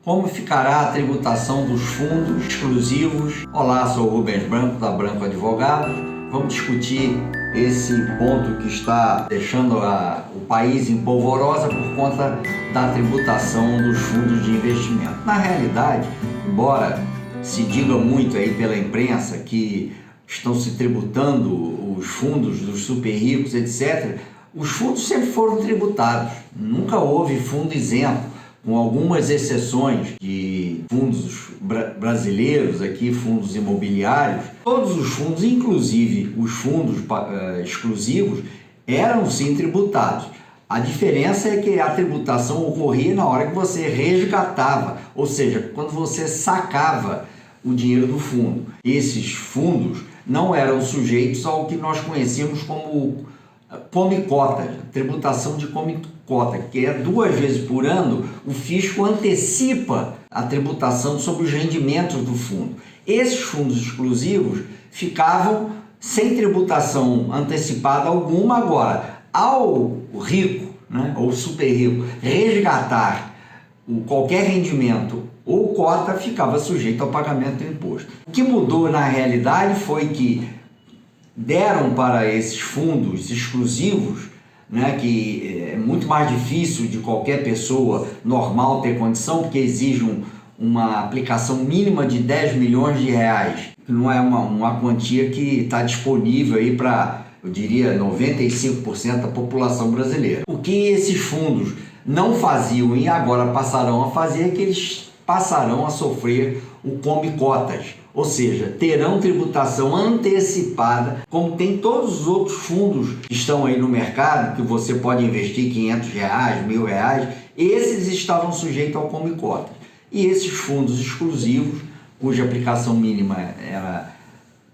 Como ficará a tributação dos fundos exclusivos? Olá, sou o Rubens Branco, da Branco Advogados. Vamos discutir esse ponto que está deixando o país em polvorosa por conta da tributação dos fundos de investimento. Na realidade, embora se diga muito aí pela imprensa que estão se tributando os fundos dos super ricos, etc., os fundos sempre foram tributados. Nunca houve fundo isento, com algumas exceções de fundos brasileiros, aqui fundos imobiliários. Todos os fundos, inclusive os fundos exclusivos, eram sim tributados. A diferença é que a tributação ocorria na hora que você resgatava, ou seja, quando você sacava o dinheiro do fundo. Esses fundos não eram sujeitos ao que nós conhecemos como come-cota, tributação de come-cota, que é 2 vezes por ano o fisco antecipa a tributação sobre os rendimentos do fundo. Esses fundos exclusivos ficavam sem tributação antecipada alguma. Agora, ao rico, ou super rico, resgatar qualquer rendimento ou cota, ficava sujeito ao pagamento do imposto. O que mudou na realidade foi que deram para esses fundos exclusivos, que é muito mais difícil de qualquer pessoa normal ter condição, porque exige uma aplicação mínima de 10 milhões de reais, que não é uma quantia que está disponível aí para, eu diria, 95% da população brasileira. O que esses fundos não faziam e agora passarão a fazer é que eles passarão a sofrer o come-cotas, ou seja, terão tributação antecipada, como tem todos os outros fundos que estão aí no mercado, que você pode investir R$500, R$1.000, esses estavam sujeitos ao come-cotas. E esses fundos exclusivos, cuja aplicação mínima era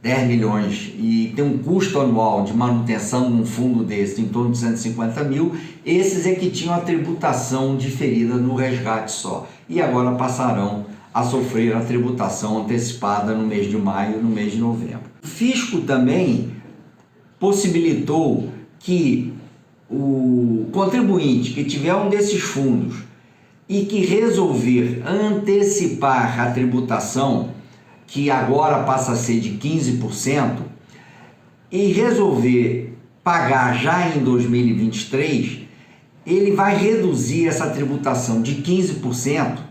10 milhões e tem um custo anual de manutenção de um fundo desse em torno de 150 mil, esses é que tinham a tributação diferida no resgate só, e agora passarão a sofrer a tributação antecipada no mês de maio e no mês de novembro. O fisco também possibilitou que o contribuinte que tiver um desses fundos e que resolver antecipar a tributação, que agora passa a ser de 15%, e resolver pagar já em 2023, ele vai reduzir essa tributação de 15%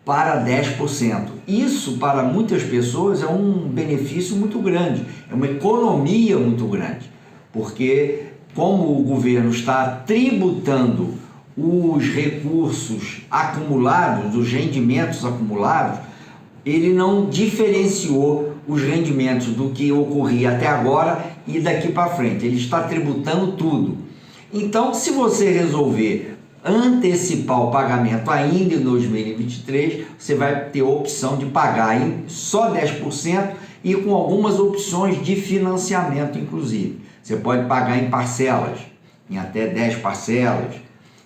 para 10%. Isso, para muitas pessoas, é um benefício muito grande, é uma economia muito grande, porque como o governo está tributando os recursos acumulados, os rendimentos acumulados, ele não diferenciou os rendimentos do que ocorria até agora e daqui para frente. Ele está tributando tudo. Então, se você resolver antecipar o pagamento ainda em 2023, você vai ter a opção de pagar em só 10% e com algumas opções de financiamento, inclusive. Você pode pagar em parcelas, em até 10 parcelas.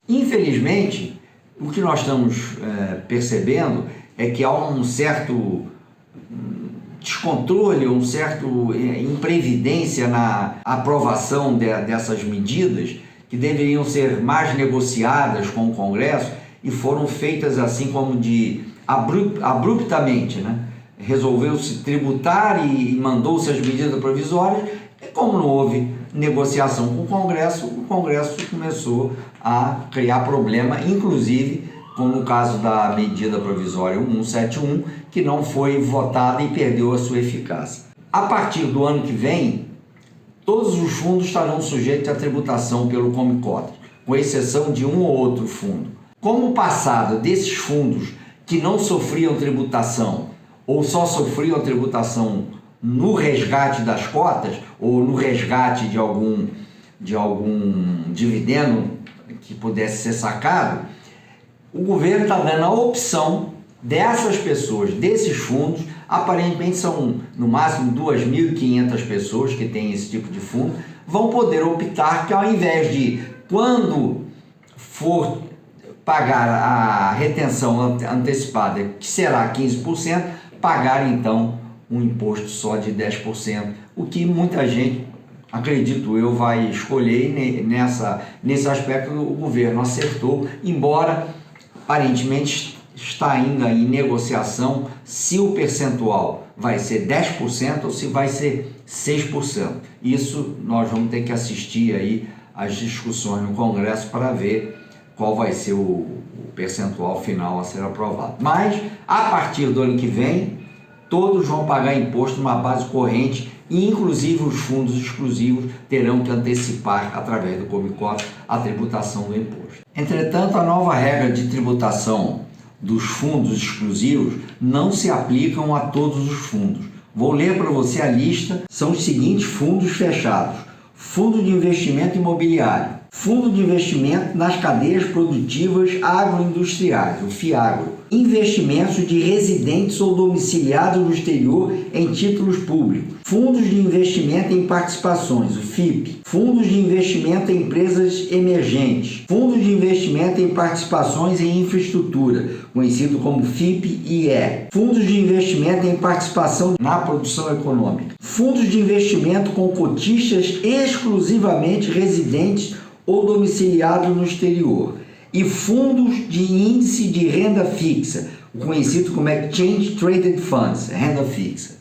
Infelizmente, o que nós estamos percebendo é que há um certo descontrole, um certo imprevidência na aprovação dessas medidas, que deveriam ser mais negociadas com o Congresso e foram feitas assim como abruptamente, Resolveu-se tributar e mandou-se as medidas provisórias, e como não houve negociação com o Congresso começou a criar problema, inclusive como no caso da medida provisória 1171, que não foi votada e perdeu a sua eficácia. A partir do ano que vem, todos os fundos estarão sujeitos à tributação pelo come-cotas, com exceção de um ou outro fundo. Como o passado desses fundos que não sofriam tributação ou só sofriam tributação no resgate das cotas ou no resgate de algum dividendo que pudesse ser sacado, o governo está dando a opção dessas pessoas, desses fundos, aparentemente são no máximo 2.500 pessoas que têm esse tipo de fundo, vão poder optar que ao invés de, quando for pagar a retenção antecipada, que será 15%, pagar então um imposto só de 10%, o que muita gente, acredito eu, vai escolher. Nesse aspecto o governo acertou, embora aparentemente está ainda em negociação se o percentual vai ser 10% ou se vai ser 6%. Isso nós vamos ter que assistir aí às discussões no Congresso para ver qual vai ser o percentual final a ser aprovado. Mas, a partir do ano que vem, todos vão pagar imposto numa base corrente e, inclusive, os fundos exclusivos terão que antecipar, através do Comicop, a tributação do imposto. Entretanto, a nova regra de tributação dos fundos exclusivos não se aplicam a todos os fundos. Vou ler para você a lista. São os seguintes fundos fechados: Fundo de Investimento Imobiliário, Fundo de Investimento nas Cadeias Produtivas Agroindustriais, o FIAGRO, investimentos de residentes ou domiciliados no exterior em títulos públicos, fundos de investimento em participações, o FIP, fundos de investimento em empresas emergentes, fundos de investimento em participações em infraestrutura, conhecido como FIP-IE, fundos de investimento em participação na produção econômica, fundos de investimento com cotistas exclusivamente residentes ou domiciliados no exterior, e fundos de índice de renda fixa, conhecido como Exchange Traded Funds, renda fixa.